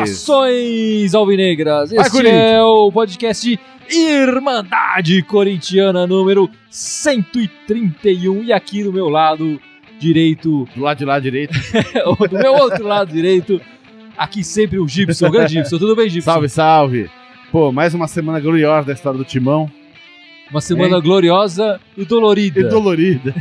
Saudações alvinegras! Este é o podcast Irmandade Corintiana número 131 e aqui do meu lado direito... Do lado de lá direito. Do meu outro lado direito, aqui sempre o Gibson, o grande Gibson. Tudo bem, Gibson? Salve, salve! Pô, mais uma semana gloriosa da história do Timão. Uma semana gloriosa e dolorida.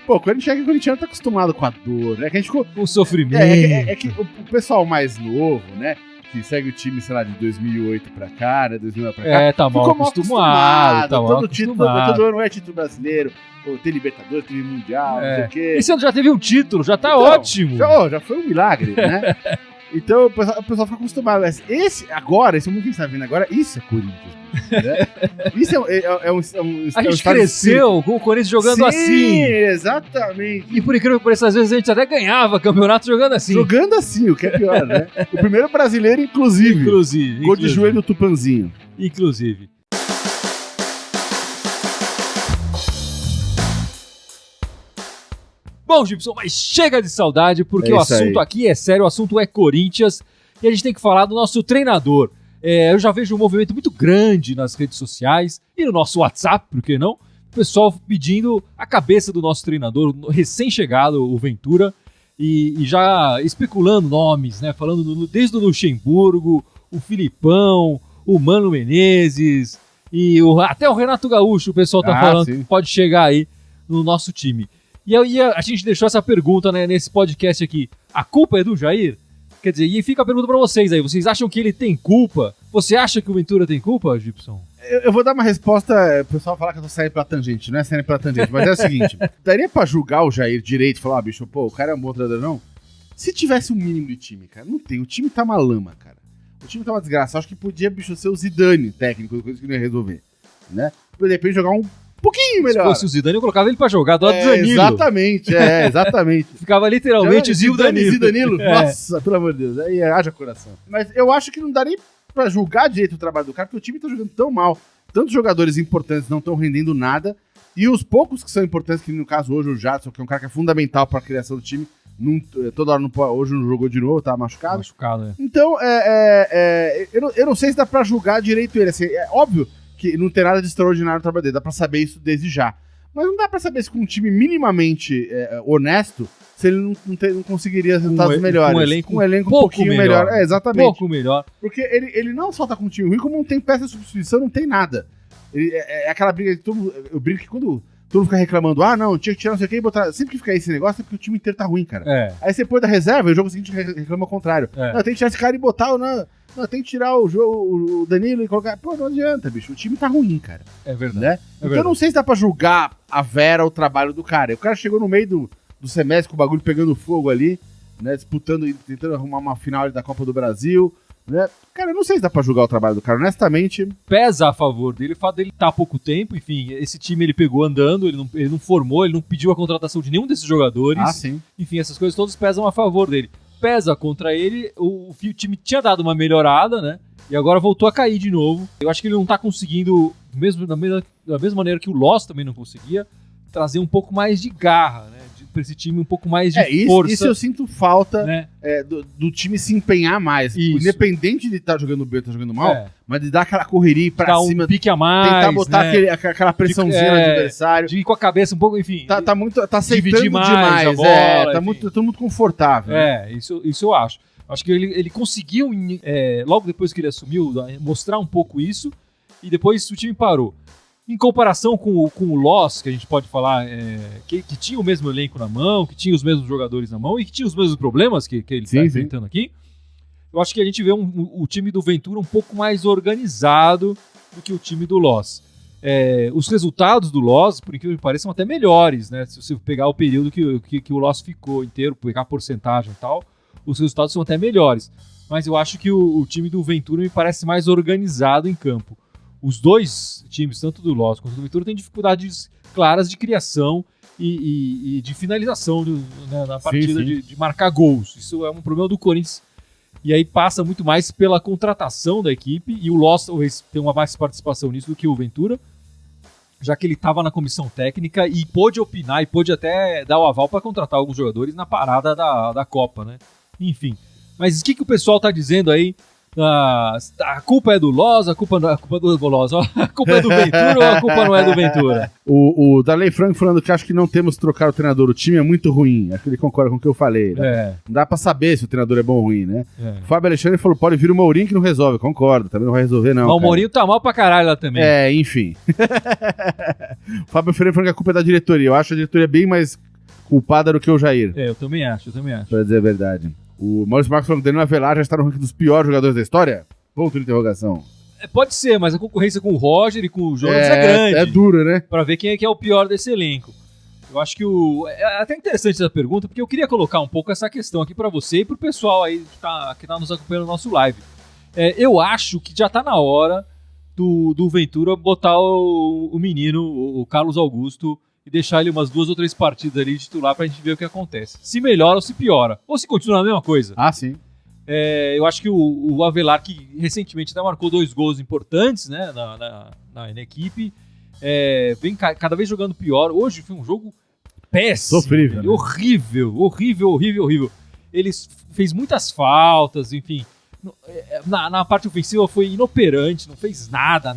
Pô, quando a gente chega, o corintiano tá acostumado com a dor, né? Que a gente ficou... Com o sofrimento. É que o pessoal mais novo, né? Que segue o time, sei lá, de 2008 pra cá, né? 2009 pra cá. Tá mal acostumado. Todo ano é título brasileiro. Pô, tem Libertadores, tem Mundial, não sei o quê. Esse ano já teve um título, já tá ótimo. Já foi um milagre, né? Então o pessoal fica acostumado. Esse mundo que a gente tá vendo agora, isso é Corinthians. Né? Isso é um a gente cresceu com o Corinthians jogando assim. Sim, exatamente. E por incrível que pareça, às vezes a gente até ganhava campeonato jogando assim. Jogando assim, o que é pior, né? O primeiro brasileiro, inclusive. Gol de joelho do Tupanzinho. Inclusive. Bom, Gibson, mas chega de saudade, porque o assunto aqui é sério, o assunto é Corinthians, e a gente tem que falar do nosso treinador. Eu já vejo um movimento muito grande nas redes sociais e no nosso WhatsApp, por que não? O pessoal pedindo a cabeça do nosso treinador, recém-chegado, o Ventura, e já especulando nomes, né? Falando desde o Luxemburgo, o Filipão, o Mano Menezes, e até o Renato Gaúcho, o pessoal tá falando que pode chegar aí no nosso time. E aí a gente deixou essa pergunta, né, nesse podcast aqui. A culpa é do Jair? Quer dizer, e fica a pergunta pra vocês aí. Vocês acham que ele tem culpa? Você acha que o Ventura tem culpa, Gibson? Eu vou dar uma resposta, o pessoal falar que eu tô saindo pela tangente. Não é saindo pela tangente, mas é o seguinte. Daria pra julgar o Jair direito e falar, bicho, pô, o cara é um bom treinador, não? Se tivesse um mínimo de time, cara. Não tem. O time tá uma lama, cara. O time tá uma desgraça. Acho que podia, bicho, ser o Zidane técnico, coisa que não ia resolver. Né? De repente jogar um pouquinho melhor. Se fosse o Zidane, eu colocava ele pra jogar do lado do Danilo. Exatamente. Ficava literalmente Danilo. Nossa, pelo amor de Deus. Aí haja coração. Mas eu acho que não dá nem pra julgar direito o trabalho do cara, porque o time tá jogando tão mal. Tantos jogadores importantes não estão rendendo nada. E os poucos que são importantes, que no caso hoje o Jadson, que é um cara que é fundamental pra criação do time, toda hora hoje não jogou de novo, tá machucado. Então, eu não sei se dá pra julgar direito ele. Assim, é óbvio que não tem nada de extraordinário no trabalho dele, dá pra saber isso desde já. Mas não dá pra saber se com um time minimamente honesto, se ele não conseguiria resultados melhores. Um elenco um pouquinho melhor. Exatamente. Pouco melhor. Porque ele não só tá com um time ruim, como não tem peça de substituição, não tem nada. É aquela briga que eu brinco que quando todo mundo fica reclamando, não, tinha que tirar não sei o que e botar... Sempre que fica esse negócio é porque o time inteiro tá ruim, cara. Aí você põe da reserva e o jogo seguinte reclama ao contrário. Não, tem que tirar esse cara e botar Não, tem que tirar o Danilo e colocar... Pô, não adianta, bicho. O time tá ruim, cara. É verdade. Né? Então eu não sei se dá pra julgar a vera o trabalho do cara. O cara chegou no meio do semestre com o bagulho pegando fogo ali, né? Disputando, tentando arrumar uma final da Copa do Brasil, né? Cara, eu não sei se dá pra julgar o trabalho do cara, honestamente. Pesa a favor dele, o fato dele estar há pouco tempo, enfim, esse time ele pegou andando, ele não formou, ele não pediu a contratação de nenhum desses jogadores. Sim. Enfim, essas coisas todas pesam a favor dele. Pesa contra ele, o time tinha dado uma melhorada, né? E agora voltou a cair de novo. Eu acho que ele não tá conseguindo, mesmo da mesma maneira que o Loss também não conseguia, trazer um pouco mais de garra, né? Pra esse time um pouco mais de força. Isso eu sinto falta, né? Do time se empenhar mais. Independente de estar jogando bem ou estar jogando mal, mas de dar aquela correria e pra cima. Um pique a mais. Tentar botar aquela pressãozinha no adversário. De ir com a cabeça um pouco, enfim. Tá aceitando demais a bola. Tá muito confortável. Isso eu acho. Acho que ele conseguiu, logo depois que ele assumiu, mostrar um pouco isso, e depois o time parou. Em comparação com o Loss, que a gente pode falar, que tinha o mesmo elenco na mão, que tinha os mesmos jogadores na mão e que tinha os mesmos problemas que ele está enfrentando aqui, eu acho que a gente vê o time do Ventura um pouco mais organizado do que o time do Loss. Os resultados do Loss, por incrível que pareça, são até melhores, né? Se você pegar o período que o Loss ficou inteiro, pegar a porcentagem e tal, os resultados são até melhores. Mas eu acho que o time do Ventura me parece mais organizado em campo. Os dois times, tanto do Loss quanto do Ventura, têm dificuldades claras de criação e de finalização na partida, de marcar gols. Isso é um problema do Corinthians. E aí passa muito mais pela contratação da equipe, e o Loss talvez tenha uma mais participação nisso do que o Ventura, já que ele estava na comissão técnica e pôde opinar e pôde até dar o aval para contratar alguns jogadores na parada da Copa, né? Enfim, Mas o que o pessoal tá dizendo aí? A culpa é do Loz, a culpa é do Loz, a culpa é do Ventura ou a culpa não é do Ventura? O Darley Frank falando que acho que não temos que trocar o treinador, o time é muito ruim. Acho que ele concorda com o que eu falei. Né? Não dá pra saber se o treinador é bom ou ruim, né? O Fábio Alexandre falou, pode vir o Mourinho que não resolve. Concordo, também não vai resolver não. Mas o Mourinho tá mal pra caralho lá também. Enfim. O Fábio Ferreira falando que a culpa é da diretoria. Eu acho a diretoria bem mais culpada do que o Jair. Eu também acho. Pra dizer a verdade. O Maurício Marcos falando que o Danilo Avelar já está no ranking dos piores jogadores da história? Ponto de interrogação. Pode ser, mas a concorrência com o Roger e com o Jonas é grande. É dura, né? Pra ver quem é que é o pior desse elenco. Eu acho que é até interessante essa pergunta, porque eu queria colocar um pouco essa questão aqui pra você e pro pessoal aí que tá nos acompanhando no nosso live. Eu acho que já tá na hora do Ventura botar o menino, o Carlos Augusto, e deixar ele umas 2 ou 3 partidas ali de titular pra gente ver o que acontece. Se melhora ou se piora. Ou se continua a mesma coisa. Ah, sim. Eu acho que o Avelar, que recentemente até marcou 2 gols importantes, né, na equipe, vem cada vez jogando pior. Hoje foi um jogo péssimo. Sofrível. Né? Horrível. Ele fez muitas faltas, enfim. Na parte ofensiva foi inoperante, não fez nada.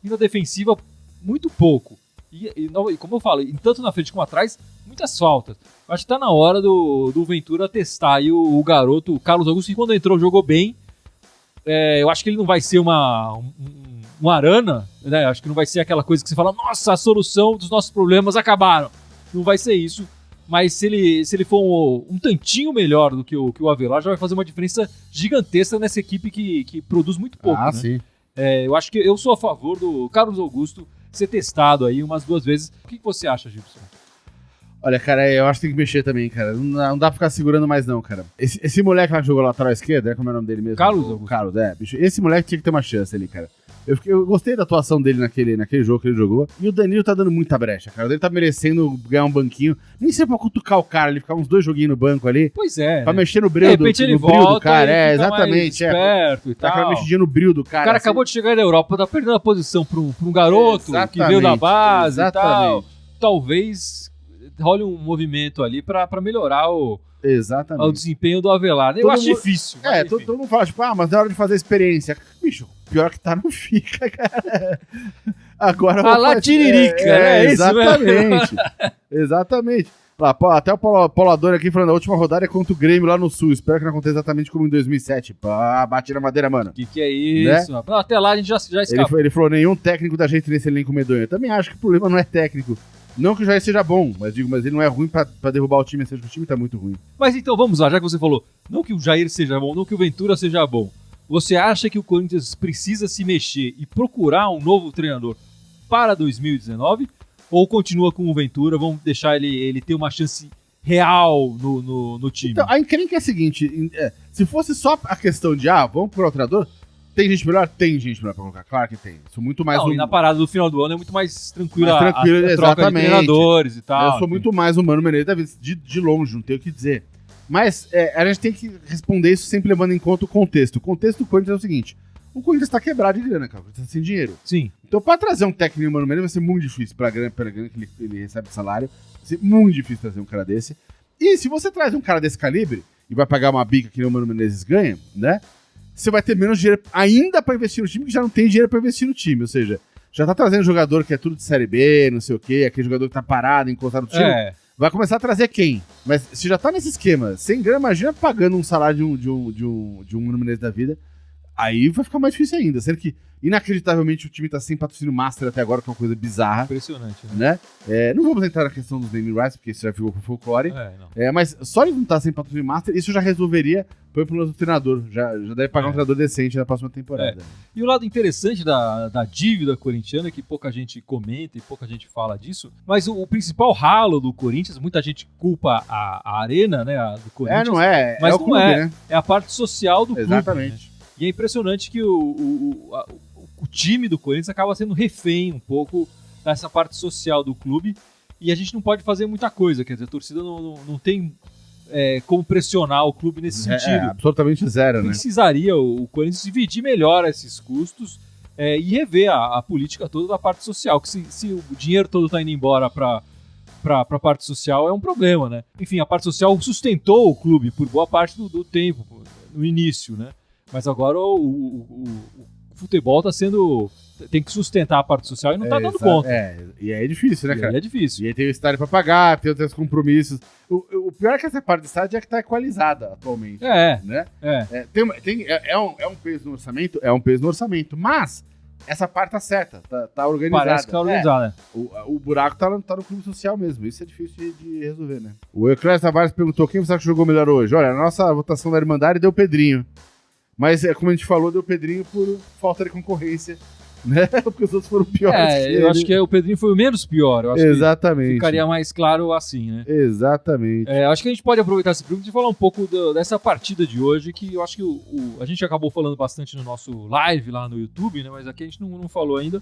E na defensiva, muito pouco. E como eu falo, tanto na frente como atrás, muitas faltas. Acho que tá na hora do Ventura testar aí o garoto, o Carlos Augusto, que quando entrou jogou bem. Eu acho que ele não vai ser um Arana, né? Acho que não vai ser aquela coisa que você fala, nossa, a solução dos nossos problemas acabaram. Não vai ser isso. Mas se ele for um tantinho melhor do que o Avelar, já vai fazer uma diferença gigantesca nessa equipe que produz muito pouco. Ah, né? sim. Eu acho que eu sou a favor do Carlos Augusto ser testado aí umas 2 vezes. O que você acha, Gibson? Olha, cara, eu acho que tem que mexer também, cara. Não dá pra ficar segurando mais não, cara. Esse moleque lá que jogou lateral esquerda, como é o nome dele mesmo? Carlos Augusto. Carlos, bicho. Esse moleque tinha que ter uma chance ali, cara. Eu gostei da atuação dele naquele jogo que ele jogou. E o Danilo tá dando muita brecha, cara. Ele tá merecendo ganhar um banquinho. Nem sei pra cutucar o cara, ele ficar uns 2 joguinhos no banco ali. Pois é. Pra mexer no brilho de repente ele volta, do cara. ele fica Exatamente. mais esperto e tá tal. aquela mexidinha no brilho do cara. O cara assim. acabou de chegar da Europa, tá perdendo a posição pra um garoto que veio da base e tal. Talvez role um movimento ali pra melhorar o desempenho do Avelar. Eu acho difícil. Todo mundo fala, tipo, mas na hora de fazer a experiência. Bicho, pior que tá, não fica, cara. Agora lá tiririca, né? Exatamente. Exatamente. Lá, até o Paulador aqui falando, a última rodada é contra o Grêmio lá no Sul. Espero que não aconteça exatamente como em 2007. Bate na madeira, mano. Que é isso? Né? Até lá a gente já escapou. Ele falou, nenhum técnico da gente nesse elenco medonho. Eu também acho que o problema não é técnico. Não que o Jair seja bom, mas ele não é ruim pra derrubar o time, seja que o time tá muito ruim. Mas então vamos lá, já que você falou, não que o Jair seja bom, não que o Ventura seja bom. Você acha que o Corinthians precisa se mexer e procurar um novo treinador para 2019? Ou continua com o Ventura, vamos deixar ele ter uma chance real no time? Então, a encrenca é a seguinte, se fosse só a questão de, vamos procurar o treinador, tem gente melhor? Tem gente melhor pra colocar, claro que tem. Sou muito mais e na parada do final do ano é muito mais tranquila a troca exatamente. de treinadores e tal. Eu sou muito mais humano Menezes da vida, de longe, não tenho o que dizer. Mas a gente tem que responder isso sempre levando em conta o contexto. O contexto do Corinthians é o seguinte: o Corinthians tá quebrado de grana, cara. O Corinthians tá sem dinheiro. Sim. Então, pra trazer um técnico Mano Menezes vai ser muito difícil pela grana que ele recebe de salário. Vai ser muito difícil trazer um cara desse. E se você traz um cara desse calibre e vai pagar uma bica que nem o Mano Menezes ganha, né? Você vai ter menos dinheiro ainda pra investir no time, que já não tem dinheiro pra investir no time. Ou seja, já tá trazendo jogador que é tudo de Série B, não sei o quê, aquele jogador que tá parado, encostado no time. Vai começar a trazer quem? Mas se já tá nesse esquema, sem grana, imagina pagando um salário de um Mano Menezes da vida, aí vai ficar mais difícil ainda. Sendo que, inacreditavelmente, o time tá sem patrocínio master até agora, que é uma coisa bizarra. Impressionante, né? Não vamos entrar na questão dos naming rights, porque isso já ficou pro folclore. Mas só ele não tá sem patrocínio master, isso já resolveria o problema do treinador. Já deve pagar um treinador decente na próxima temporada. E o lado interessante da dívida corintiana, que pouca gente comenta e pouca gente fala disso, mas o principal ralo do Corinthians, muita gente culpa a arena, né, do Corinthians. Não é. Mas o clube, né? É a parte social do clube. Exatamente. Né? E é impressionante que o time do Corinthians acaba sendo refém um pouco dessa parte social do clube, e a gente não pode fazer muita coisa, quer dizer, a torcida não tem como pressionar o clube nesse sentido. Absolutamente zero, né? Precisaria o Corinthians dividir melhor esses custos e rever a política toda da parte social, que se o dinheiro todo está indo embora para pra parte social é um problema, né? Enfim, a parte social sustentou o clube por boa parte do tempo, no início, né? Mas agora o futebol tem que sustentar a parte social e não tá dando conta. E aí é difícil, né, cara? E aí é difícil. E aí tem o estádio pra pagar, tem outros compromissos. O pior é que essa parte do estádio é que tá equalizada atualmente. Né? É um peso no orçamento? É um peso no orçamento, mas essa parte tá certa, tá organizada. Parece que tá organizada. O buraco tá no clube social mesmo, isso é difícil de resolver, né? O Euclides Tavares perguntou quem você acha que jogou melhor hoje. Olha, a nossa votação da Irmandade deu Pedrinho. Mas, como a gente falou, deu Pedrinho por falta de concorrência, né? Porque os outros foram piores. Eu acho que o Pedrinho foi o menos pior. Eu acho Exatamente. Que ficaria mais claro assim, né? Exatamente. Acho que a gente pode aproveitar esse pergunta e falar um pouco dessa partida de hoje, que eu acho que a gente acabou falando bastante no nosso live lá no YouTube, né? Mas aqui a gente não falou ainda.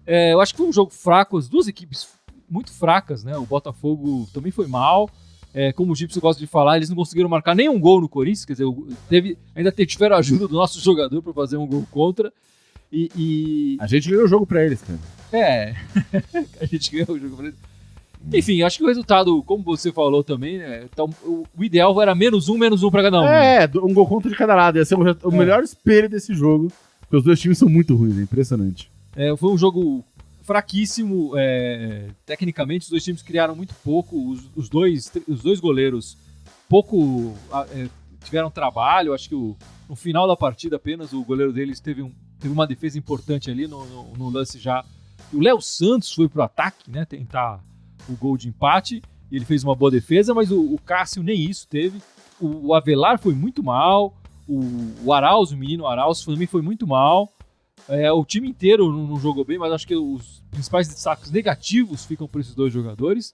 Eu acho que foi um jogo fraco, as duas equipes muito fracas, né? O Botafogo também foi mal. Como o Gibson gosta de falar, eles não conseguiram marcar nenhum gol no Corinthians, quer dizer, ainda tiveram a ajuda do nosso jogador para fazer um gol contra. A gente ganhou o jogo pra eles, cara. A gente ganhou o jogo pra eles. Enfim, acho que o resultado, como você falou também, né, então, o ideal era -1 pra cada um. Um gol contra de cada lado. Ia ser o melhor espelho desse jogo, porque os dois times são muito ruins, é impressionante. Foi um jogo fraquíssimo, tecnicamente os dois times criaram muito pouco, os dois goleiros pouco tiveram trabalho, acho que no final da partida apenas o goleiro deles teve uma defesa importante ali no lance já. O Léo Santos foi pro ataque, né, tentar o gol de empate, e ele fez uma boa defesa, mas o Cássio nem isso teve. O Avelar foi muito mal, o Arauz, o menino Arauz também foi muito mal. O time inteiro não jogou bem, mas acho que os principais destaques negativos ficam para esses dois jogadores.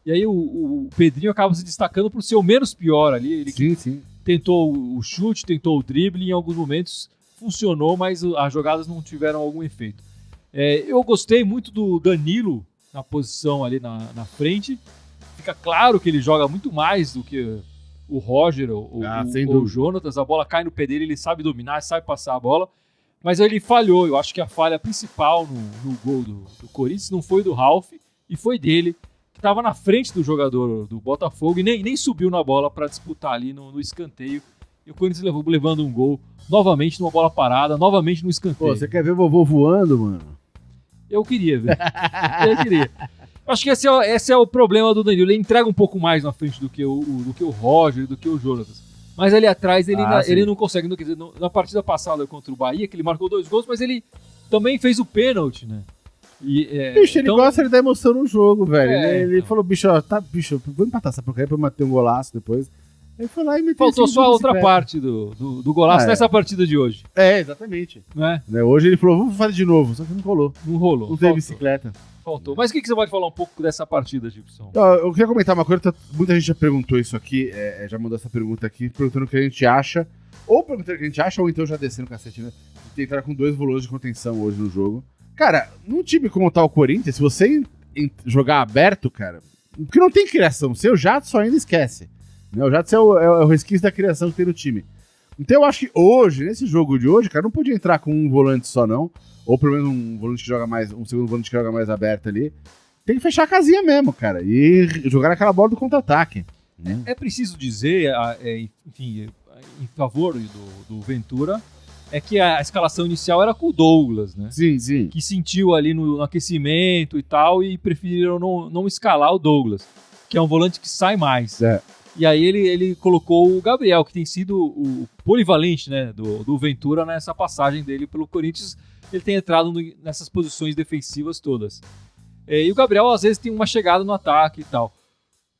E aí o Pedrinho acaba se destacando por ser o menos pior ali. Ele sim. Tentou o chute, tentou o drible, em alguns momentos funcionou, mas as jogadas não tiveram algum efeito. Eu gostei muito do Danilo na posição ali na frente. Fica claro que ele joga muito mais do que o Roger ou o Jonatas. A bola cai no pé dele, ele sabe dominar, sabe passar a bola. Mas ele falhou. Eu acho que a falha principal no gol do Corinthians não foi do Ralf, e foi dele, que estava na frente do jogador do Botafogo e nem subiu na bola para disputar ali no escanteio. E o Corinthians levando um gol novamente numa bola parada, novamente no escanteio. Pô, você quer ver o vovô voando, mano? Eu queria ver. Acho que esse é o problema do Danilo. Ele entrega um pouco mais na frente do que o Roger, do que o Jonatas. Mas ali atrás ele não consegue. Quer dizer, na partida passada contra o Bahia, que ele marcou 2 gols, mas ele também fez o pênalti, né? Bicho, ele gosta de dar emoção no jogo, velho. Ele falou, bicho, vou empatar essa porcaria pra eu matar um golaço depois. Ele foi lá e meteu. Faltou só a outra parte do golaço nessa partida de hoje. Exatamente. Né? Hoje ele falou, vamos fazer de novo, só que não rolou. Não teve bicicleta. Faltou. Mas o que você pode falar um pouco dessa partida, Gibson? Eu queria comentar uma coisa, muita gente já perguntou isso aqui, já mandou essa pergunta aqui, perguntando o que a gente acha, ou perguntando o que a gente acha, ou então já descendo o cacete, né? De ter entrado com 2 volantes de contenção hoje no jogo. Cara, num time como tá o Corinthians, se você jogar aberto, cara, porque não tem criação, seu Jadson ainda esquece. Né? O Jadson é o resquício da criação que tem no time. Então eu acho que hoje, nesse jogo de hoje, cara, não podia entrar com um volante só não, ou pelo menos um volante que joga mais, um segundo volante que joga mais aberto ali. Tem que fechar a casinha mesmo, cara, e jogar aquela bola do contra-ataque. Né? É preciso dizer, enfim, em favor do Ventura, é que a escalação inicial era com o Douglas, né? Sim. Que sentiu ali no aquecimento e tal, e preferiram não escalar o Douglas, que é um volante que sai mais. E aí ele colocou o Gabriel, que tem sido o polivalente, né, do Ventura nessa passagem dele pelo Corinthians. Ele tem entrado nessas posições defensivas todas. E o Gabriel, às vezes, tem uma chegada no ataque e tal.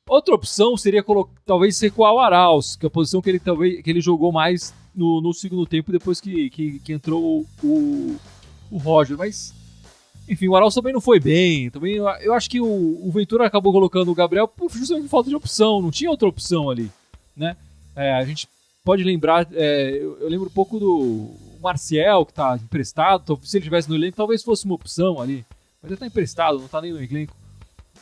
Outra opção seria talvez recuar o Arauz, que é a posição que ele jogou mais no segundo tempo, depois que entrou o Roger. Mas, enfim, o Arauz também não foi bem. Também, eu acho que o Ventura acabou colocando o Gabriel justamente por falta de opção. Não tinha outra opção ali, né? A gente pode lembrar... eu lembro um pouco do Marcial, que está emprestado. Se ele estivesse no elenco, talvez fosse uma opção ali. Mas ele está emprestado, não está nem no elenco.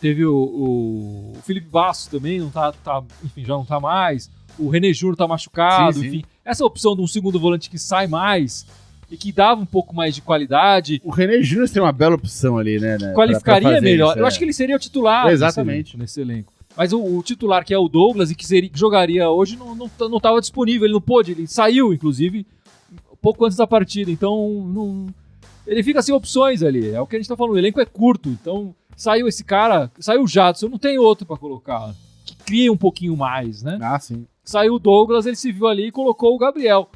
Teve o Felipe Bastos também, enfim, já não está mais. O René Júnior está machucado, sim. enfim. Essa opção de um segundo volante que sai mais e que dava um pouco mais de qualidade. O René Júnior tem uma bela opção ali, né? Qualificaria pra fazer melhor. isso, Eu acho que ele seria o titular exatamente nesse elenco. Mas o titular, que é o Douglas, e que jogaria hoje, não estava disponível, ele não pôde, ele saiu, inclusive, pouco antes da partida. Então, ele fica sem opções ali. É o que a gente está falando, o elenco é curto. Então, saiu esse cara, saiu o Jadson, não tem outro para colocar, que cria um pouquinho mais, né? Ah, sim. Saiu o Douglas, ele se viu ali e colocou o Gabriel.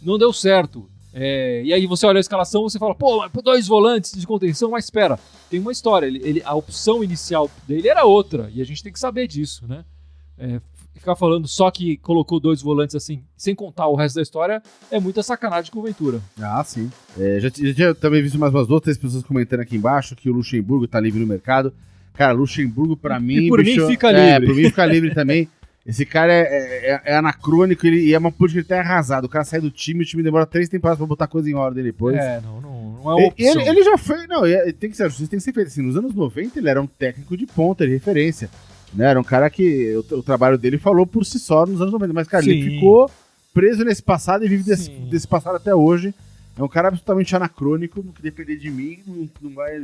Não deu certo. E aí você olha a escalação, você fala, pô, 2 volantes de contenção, mas espera, tem uma história. A opção inicial dele era outra, e a gente tem que saber disso, né? Ficar falando só que colocou 2 volantes assim, sem contar o resto da história, é muita sacanagem com o Ventura. Ah, sim. Já tinha também visto mais umas 2, 3 pessoas comentando aqui embaixo que o Luxemburgo tá livre no mercado. Cara, Luxemburgo pra mim... E por mim fica livre. Por mim fica livre também. Esse cara é anacrônico e é uma política que ele tá arrasado. O cara sai do time, o time demora 3 temporadas pra botar coisa em ordem depois. Não é uma opção. Ele já foi... Não, tem que ser justiça, tem que ser feito assim. Nos anos 90 ele era um técnico de ponta, de referência. Né? Era um cara que o trabalho dele falou por si só nos anos 90. Mas, cara, Sim. ele ficou preso nesse passado e vive desse passado até hoje. É um cara absolutamente anacrônico, no que depender de mim, não vai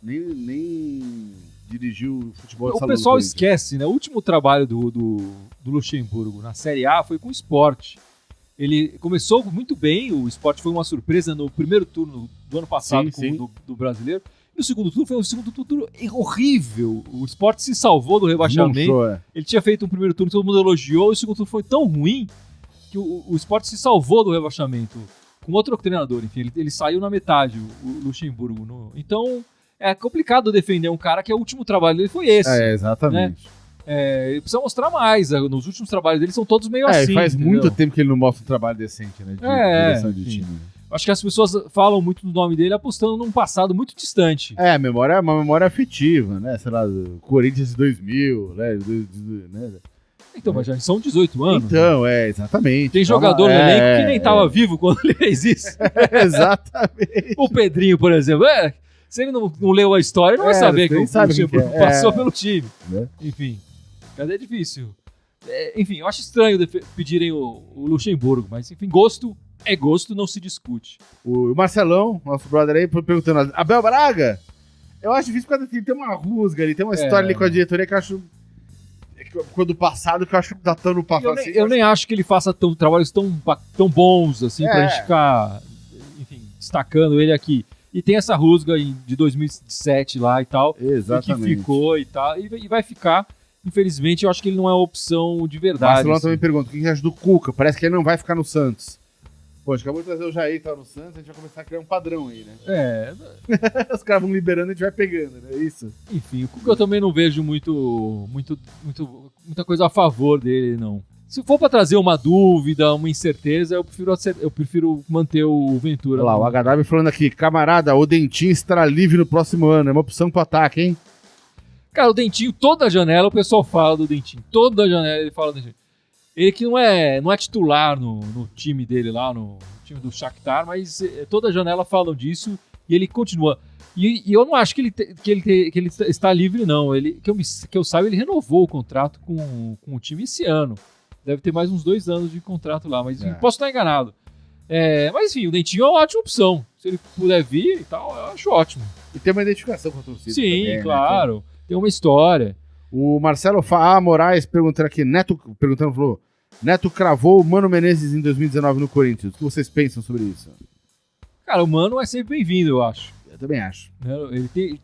nem dirigir o futebol de salão. O pessoal esquece, né? O último trabalho do Luxemburgo na Série A foi com o Sport. Ele começou muito bem, o Sport foi uma surpresa no primeiro turno do ano passado do Brasileiro. E no segundo turno foi um segundo turno horrível. O Sport se salvou do rebaixamento. Ele tinha feito um primeiro turno, todo mundo elogiou, e o segundo turno foi tão ruim que o Sport se salvou do rebaixamento. Com outro treinador, enfim, ele saiu na metade, o Luxemburgo. Então, é complicado defender um cara que o último trabalho dele foi esse. Exatamente. Né? Ele precisa mostrar mais. Nos últimos trabalhos dele são todos meio assim. Faz entendeu? muito tempo que ele não mostra um trabalho decente, né? De direção de time. Acho que as pessoas falam muito do nome dele apostando num passado muito distante. A memória é uma memória afetiva, né? Sei lá, Corinthians 2000, né? Então, mas já são 18 anos. Então, exatamente. Tem jogador no elenco que nem estava vivo quando ele fez isso. Exatamente. O Pedrinho, por exemplo. Se ele não leu a história, ele não vai saber que o Luxemburgo passou pelo time. Enfim, é difícil. Enfim, eu acho estranho pedirem o Luxemburgo, mas enfim, gosto é gosto, não se discute. O Marcelão, nosso brother aí, perguntando, Abel Braga? Eu acho difícil porque ele tem uma rusga ali, tem uma história ali com a diretoria que eu acho... do passado que eu acho que tá tão no passado. Eu nem acho que ele faça trabalhos tão bons assim pra gente ficar, enfim, destacando ele aqui. E tem essa rusga de 2007 lá e tal. Exatamente. Que ficou e tal. E vai ficar. Infelizmente, eu acho que ele não é opção de verdade. Marcelão assim. também pergunta, o que você acha do Cuca? Parece que ele não vai ficar no Santos. Pô, a gente acabou de trazer o Jair, tá no Santos, a gente vai começar a criar um padrão aí, né? Os caras vão liberando e a gente vai pegando, né? É isso. Enfim, o Cuca eu também não vejo muita coisa a favor dele, não. Se for pra trazer uma dúvida, uma incerteza, eu prefiro manter o Ventura. Olha lá, o HW falando aqui, camarada, o Dentinho estará livre no próximo ano, é uma opção pro ataque, hein? Cara, o Dentinho, toda janela o pessoal fala do Dentinho. Toda janela ele fala do Dentinho. Ele que não é titular no time dele lá, no time do Shakhtar, mas toda janela falam disso e ele continua. E eu não acho que ele está livre, não. Que eu saiba, ele renovou o contrato com o time esse ano. Deve ter mais uns 2 anos de contrato lá, mas posso estar enganado. Mas enfim, o Dentinho é uma ótima opção. Se ele puder vir e tal, eu acho ótimo. E tem uma identificação com a torcida. Sim, também, claro. Né? Tem uma história. O Marcelo Moraes perguntando aqui, falou, Neto cravou o Mano Menezes em 2019 no Corinthians. O que vocês pensam sobre isso? Cara, o Mano é sempre bem-vindo, eu acho. Eu também acho. Ele tem,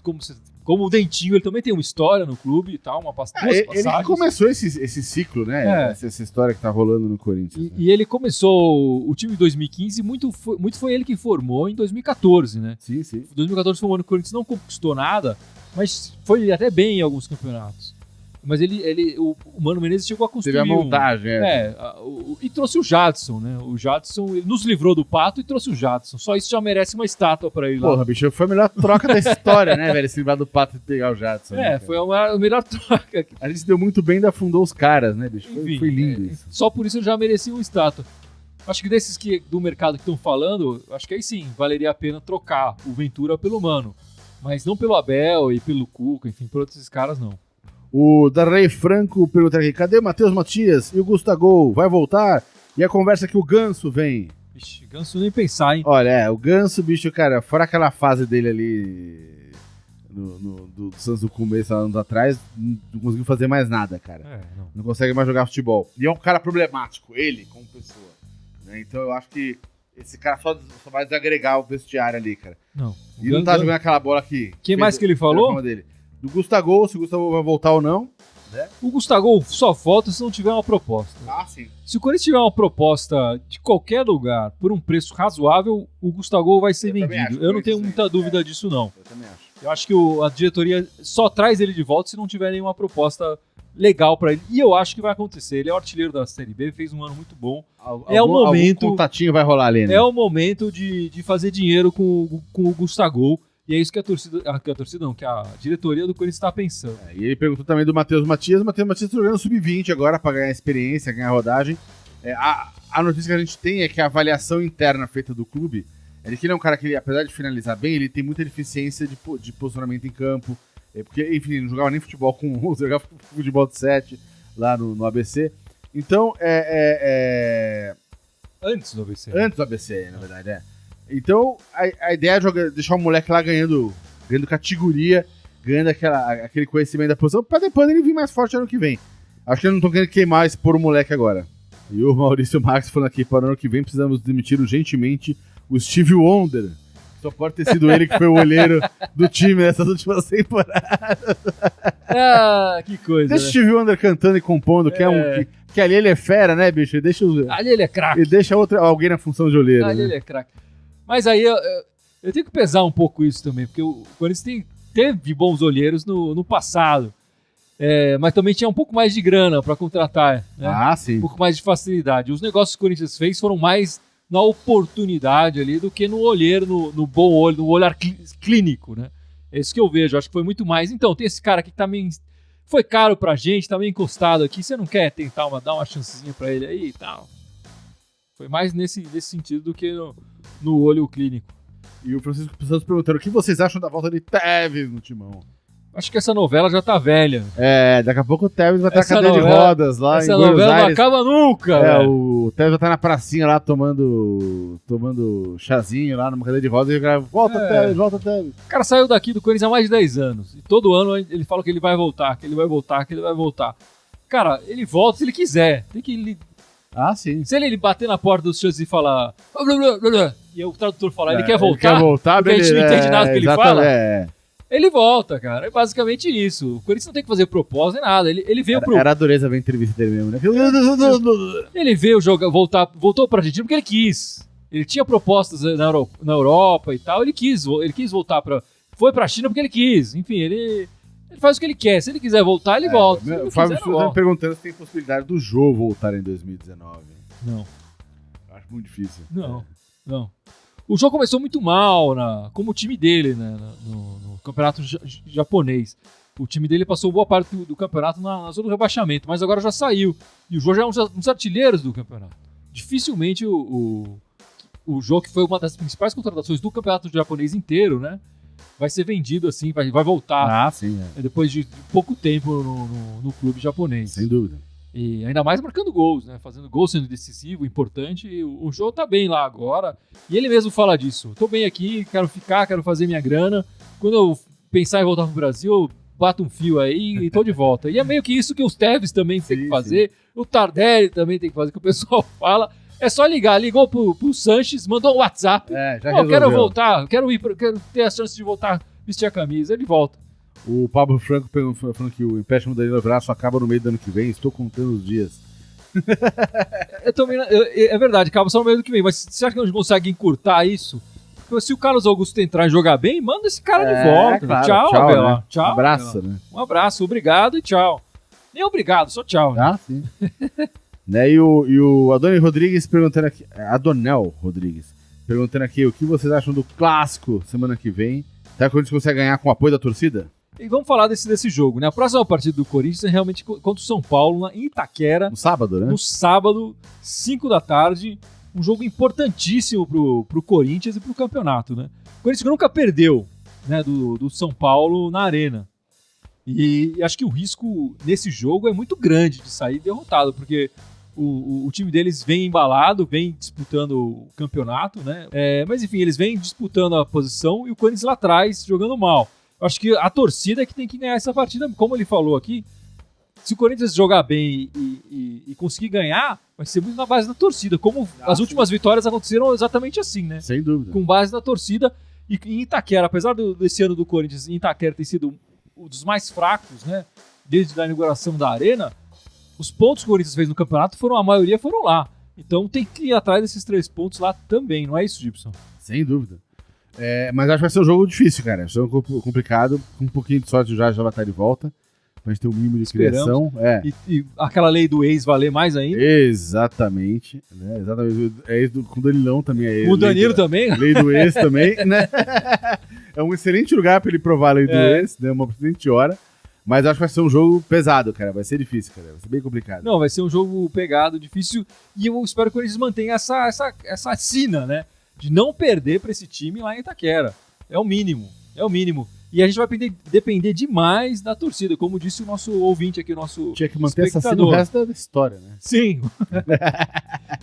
como o Dentinho, ele também tem uma história no clube e tal, duas passagens. Ele começou esse ciclo, né? Essa história que tá rolando no Corinthians. E ele começou o time de 2015, muito foi ele que formou em 2014, né? Sim. 2014 foi um ano que o Corinthians não conquistou nada, mas foi até bem em alguns campeonatos. Mas o Mano Menezes chegou a construir. Teve a montagem, e trouxe o Jadson, né? O Jadson, ele nos livrou do Pato e trouxe o Jadson. Só isso já merece uma estátua pra ele lá. Porra, bicho, foi a melhor troca da história, né, velho? Se livrar do Pato e pegar o Jadson. Foi a melhor troca. A gente deu muito bem e ainda afundou os caras, né, bicho? Enfim, foi lindo isso. Só por isso ele já merecia uma estátua. Acho que desses do mercado que estão falando, acho que aí sim, valeria a pena trocar o Ventura pelo Mano. Mas não pelo Abel e pelo Cuca, enfim, por outros caras não. O Darley Franco pergunta aqui, cadê o Matheus Matias e o Gustavo? Vai voltar? E a conversa que o Ganso vem? Ixi, Ganso nem pensar, hein? Olha, o Ganso, bicho, cara, fora aquela fase dele ali do Santos do começo, anos atrás, não conseguiu fazer mais nada, cara. Não consegue mais jogar futebol. E é um cara problemático, ele, como pessoa. Né? Então eu acho que esse cara só vai desagregar o vestiário ali, cara. Não. E não tá jogando aquela bola aqui. Quem mais que ele falou? Dele. Do Gustavo, se o Gustavo vai voltar ou não. Né? O Gustavo só falta se não tiver uma proposta. Ah, sim. Se o Corinthians tiver uma proposta de qualquer lugar por um preço razoável, o Gustavo vai ser vendido. Eu não tenho muita dúvida disso, não. Eu também acho. Eu acho que a diretoria só traz ele de volta se não tiver nenhuma proposta legal pra ele. E eu acho que vai acontecer. Ele é o artilheiro da Série B, fez um ano muito bom. É o momento. Algum contatinho vai rolar ali, né? É o momento de fazer dinheiro com o Gustavo. E é isso que a diretoria do Corinthians está pensando. E ele perguntou também do Matheus Matias. O Matheus Matias está jogando sub-20 agora para ganhar experiência, ganhar rodagem. A notícia que a gente tem é que a avaliação interna feita do clube é de que ele é um cara que, apesar de finalizar bem, ele tem muita deficiência de posicionamento em campo. Porque, enfim, ele não jogava nem futebol com 11, jogava futebol de 7 lá no ABC. Então, Antes do ABC. Antes do ABC, na verdade, Então, a ideia é deixar o moleque lá ganhando categoria, ganhando aquele conhecimento da posição, pra depois ele vir mais forte ano que vem. Acho que eles não estão querendo queimar esse por o moleque agora. E o Maurício Marques falando aqui, para o ano que vem precisamos demitir urgentemente o Steve Wonder. Só pode ter sido ele que foi o olheiro do time nessas últimas temporadas. Ah, que coisa, Deixa o Steve Wonder cantando e compondo, que ali ele é fera, né, bicho? Ali ele é craque. E deixa alguém na função de olheiro. Ali ele é craque. Mas aí eu tenho que pesar um pouco isso também, porque o Corinthians teve bons olheiros no passado, mas também tinha um pouco mais de grana para contratar, né? Ah, sim. Um pouco mais de facilidade. Os negócios que o Corinthians fez foram mais na oportunidade ali do que no olheiro, no bom olho, no olhar clínico, né? É isso que eu vejo, acho que foi muito mais. Então, tem esse cara aqui que também foi caro pra gente, tá meio encostado aqui, você não quer tentar dar uma chancezinha pra ele aí e tal? Foi mais nesse sentido do que no olho clínico. E o Francisco Santos perguntando o que vocês acham da volta de Tevez no Timão. Acho que essa novela já tá velha. Daqui a pouco o Tevez vai estar na cadeira de rodas lá em Buenos Aires. Essa novela não acaba nunca. O Tevez vai estar na pracinha lá tomando chazinho lá numa cadeira de rodas e grava, volta Tevez, volta Tevez. O cara saiu daqui do Corinthians há mais de 10 anos. E todo ano ele fala que ele vai voltar, que ele vai voltar, que ele vai voltar. Cara, ele volta se ele quiser. Tem que Ah, sim. Se ele bater na porta dos chances e falar blá, blá, blá, blá, e o tradutor falar ele quer voltar, ele quer voltar, porque a gente não entende nada do que ele fala, ele volta, cara. É basicamente isso. O Corinthians não tem que fazer propósito nem nada. Ele veio Era a dureza ver a entrevista dele mesmo, né? Ele veio voltou pra Argentina porque ele quis. Ele tinha propostas na Europa e tal, ele quis voltar foi pra China porque ele quis. Enfim, ele faz o que ele quer. Se ele quiser voltar, ele volta. O Fábio está me perguntando se tem possibilidade do Jô voltar em 2019. Não. Acho muito difícil. Não. O jogo começou muito mal, como o time dele, né, no campeonato japonês. O time dele passou boa parte do campeonato na zona do rebaixamento, mas agora já saiu. E o Jô já é um dos artilheiros do campeonato. Dificilmente o Jô, que foi uma das principais contratações do campeonato japonês inteiro, né, vai ser vendido assim, vai voltar. Ah, sim. Depois de pouco tempo no clube japonês. Sem dúvida. E ainda mais marcando gols, né? Fazendo gols, sendo decisivo, importante. E o Jô tá bem lá agora. E ele mesmo fala disso. Tô bem aqui, quero ficar, quero fazer minha grana. Quando eu pensar em voltar pro Brasil, eu bato um fio aí e tô de volta. E é meio que isso que os Tevez também tem que fazer. Sim. O Tardelli também tem que fazer, que o pessoal fala. É só ligar. Ligou pro Sanches, mandou um WhatsApp. Já resolveu. Quero voltar, quero ter a chance de voltar, vestir a camisa. Ele volta. O Pablo Franco falando que o empréstimo do Danilo Braço acaba no meio do ano que vem. Estou contando os dias. É verdade, acaba só no meio do que vem. Mas você acha que a gente consegue encurtar isso? Porque se o Carlos Augusto entrar e jogar bem, manda esse cara de volta. Claro, tchau, Abela. Né? Tchau. Um abraço, né? Um abraço, obrigado e tchau. Nem obrigado, só tchau. Ah, sim. Né, e o Adonel Rodrigues perguntando aqui. Adonel Rodrigues perguntando aqui o que vocês acham do clássico semana que vem. Será que a gente consegue ganhar com o apoio da torcida? E vamos falar desse jogo, né? A próxima partida do Corinthians é realmente contra o São Paulo, em Itaquera. No sábado, né? No sábado, 5 da tarde. Um jogo importantíssimo pro Corinthians e pro campeonato, né? O Corinthians nunca perdeu, né, do São Paulo na Arena. E acho que o risco nesse jogo é muito grande de sair derrotado, porque O time deles vem embalado, vem disputando o campeonato, né? Mas enfim, eles vêm disputando a posição e o Corinthians lá atrás jogando mal. Eu acho que a torcida é que tem que ganhar essa partida, como ele falou aqui. Se o Corinthians jogar bem e conseguir ganhar, vai ser muito na base da torcida. Como as últimas vitórias aconteceram exatamente assim, né? Sem dúvida. Com base na torcida. E em Itaquera, apesar desse ano do Corinthians, em Itaquera ter sido um dos mais fracos, né? Desde a inauguração da Arena, os pontos que o Corinthians fez no campeonato, a maioria foram lá. Então tem que ir atrás desses 3 pontos lá também, não é isso, Gibson? Sem dúvida. Mas acho que vai ser um jogo difícil, cara. Vai ser um jogo complicado. Com um pouquinho de sorte já vai estar de volta. Pra gente ter um mínimo de criação. E aquela lei do ex valer mais ainda. Exatamente. Né? Exatamente. Com o Danilão também. O Danilo também? Lei do ex também, né? É um excelente lugar pra ele provar a lei do ex, né? Uma excelente hora. Mas acho que vai ser um jogo pesado, cara. Vai ser difícil, cara. Vai ser bem complicado. Não, vai ser um jogo pegado, difícil. E eu espero que o Corinthians mantenha essa sina, né? De não perder pra esse time lá em Itaquera. É o mínimo. É o mínimo. E a gente vai depender demais da torcida, como disse o nosso ouvinte aqui, o nosso Tinha que manter essa sina o resto da história, né? Sim.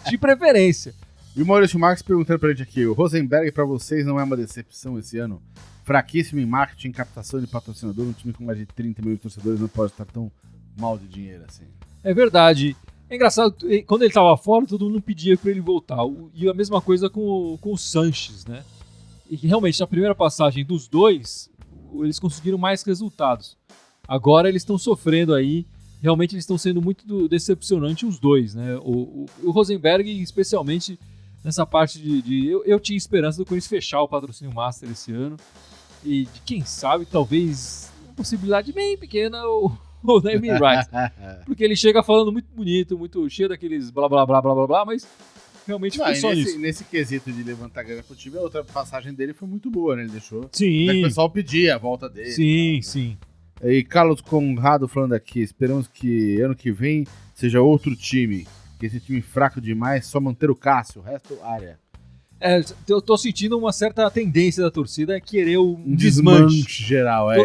De preferência. E o Maurício Marques perguntando pra gente aqui, o Rosenberg pra vocês não é uma decepção esse ano? Fraquíssimo em marketing, captação de patrocinador, um time com mais de 30 mil torcedores não pode estar tão mal de dinheiro assim. É verdade. É engraçado, quando ele tava fora, todo mundo pedia pra ele voltar. E a mesma coisa com o Sanches, né? E realmente, na primeira passagem dos dois, eles conseguiram mais resultados. Agora eles estão sofrendo aí. Realmente eles estão sendo muito decepcionantes os dois, né? O Rosenberg, especialmente nessa parte eu tinha esperança do Corinthians fechar o patrocínio Master esse ano. E de quem sabe, talvez, uma possibilidade bem pequena, o naming rights. Porque ele chega falando muito bonito, muito cheio daqueles blá blá blá blá blá blá, mas realmente foi só isso. Nesse quesito de levantar grana pro time, a outra passagem dele foi muito boa, né? Ele deixou. Sim. O pessoal pedia a volta dele. Sim, sim. E Carlos Conrado falando aqui, esperamos que ano que vem seja outro time. Que esse time fraco demais, só manter o Cássio, o resto área. Eu tô sentindo uma certa tendência da torcida a querer um desmanche geral, a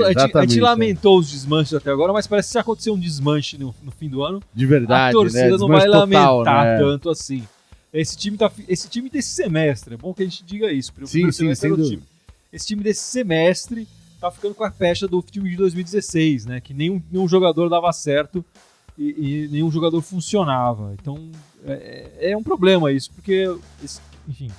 gente lamentou os desmanches até agora, mas parece que se acontecer um desmanche no fim do ano, de verdade, a torcida né? não vai total, lamentar né? tanto assim. Esse time desse semestre, é bom que a gente diga isso. Sim, sem dúvida. Esse time desse semestre tá ficando com a pecha do time de 2016, né? Que nenhum jogador dava certo e nenhum jogador funcionava. Então é um problema isso, porque, enfim,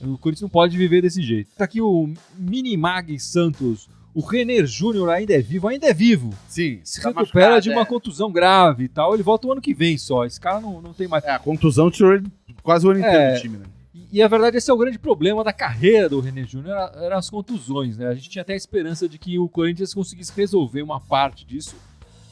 o Corinthians não pode viver desse jeito. Tá aqui o Minimag Santos. O Renner Júnior ainda é vivo. Sim. Se recupera de uma contusão grave e tal. Ele volta o ano que vem só. Esse cara não tem mais. A contusão tirou ele quase o ano inteiro do time, né? E a verdade, esse é o grande problema da carreira do Renner Júnior, eram as contusões, né? A gente tinha até a esperança de que o Corinthians conseguisse resolver uma parte disso,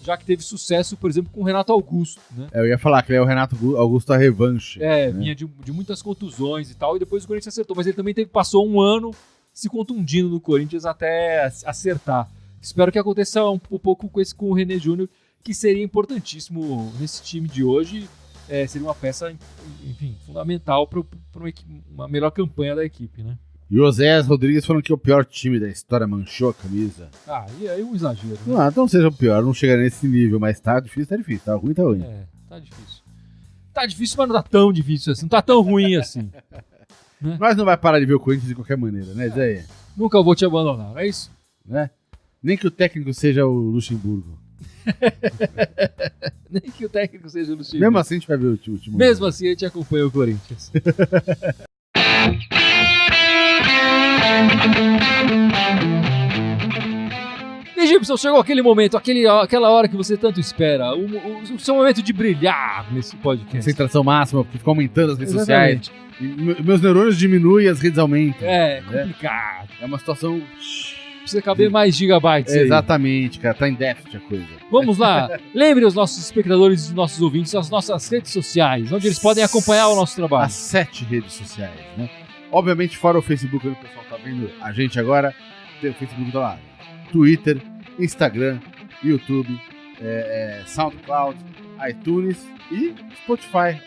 já que teve sucesso, por exemplo, com o Renato Augusto, né? Eu ia falar que ele é o Renato Augusto a revanche. Né? Vinha de muitas contusões e tal, e depois o Corinthians acertou. Mas ele também passou um ano se contundindo no Corinthians até acertar. Espero que aconteça um pouco com o Renner Júnior, que seria importantíssimo nesse time de hoje. Seria uma peça, enfim, fundamental para uma melhor campanha da equipe, né? E o Oséias Rodrigues falando que é o pior time da história, manchou a camisa. E aí um exagero. Né? Não, então seja o pior, não chega nesse nível, mas tá difícil, tá ruim, tá ruim. Tá difícil. Tá difícil, mas não tá tão difícil assim, não tá tão ruim assim. Né? Mas não vai parar de ver o Corinthians de qualquer maneira, né, Zé? Nunca vou te abandonar, não é isso? Né? Nem que o técnico seja o Luxemburgo. Nem que o técnico seja o Luxemburgo. Mesmo assim a gente vai ver o último. Mesmo assim a gente acompanha o Corinthians. E Gibson, chegou aquele momento, aquela hora que você tanto espera, o seu momento de brilhar nesse podcast. Concentração máxima, porque fica aumentando as redes Exatamente. sociais. E meus neurônios diminuem e as redes aumentam. Complicado. É uma situação... Precisa caber mais gigabytes aí. Exatamente, cara, tá em déficit a coisa. Vamos lá, lembre os nossos espectadores e nossos ouvintes as nossas redes sociais, onde eles podem acompanhar o nosso trabalho. As 7 redes sociais, né? Obviamente, fora o Facebook, onde o pessoal tá vendo a gente agora, tem o Facebook tá lá. Twitter, Instagram, YouTube, SoundCloud, iTunes e Spotify.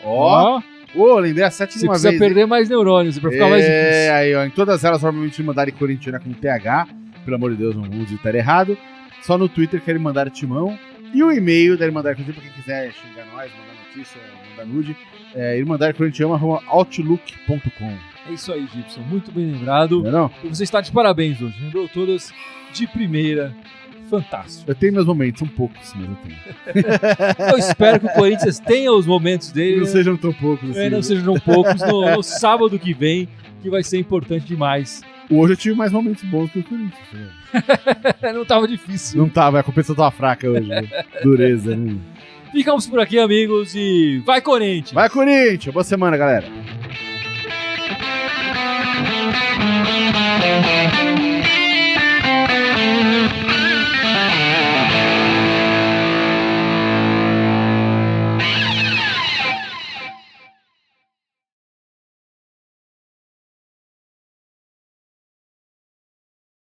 Lembrei a 7 de uma vez. Você precisa perder mais neurônios pra ficar mais difícil. Aí, ó, em todas elas, provavelmente me mandarem Corinthians com TH. Pelo amor de Deus, não vou digitar errado. Só no Twitter querem mandar Timão. E o e-mail da Irmandade Corintiana, pra quem quiser xingar nós, mandar notícia, mandar nude, é irmandadecorintiana@outlook.com. É isso aí, Gibson. Muito bem lembrado. Não? E você está de parabéns hoje. Lembrou todas de primeira. Fantástico. Eu tenho meus momentos, são poucos, mas eu tenho. Eu espero que o Corinthians tenha os momentos dele. Não sejam tão poucos assim. Não sejam poucos no sábado que vem, que vai ser importante demais. Hoje eu tive mais momentos bons que o Corinthians. Não tava difícil. Não tava, a competição tava fraca hoje. Né? Dureza, né? Ficamos por aqui, amigos, e vai Corinthians! Vai, Corinthians! Boa semana, galera!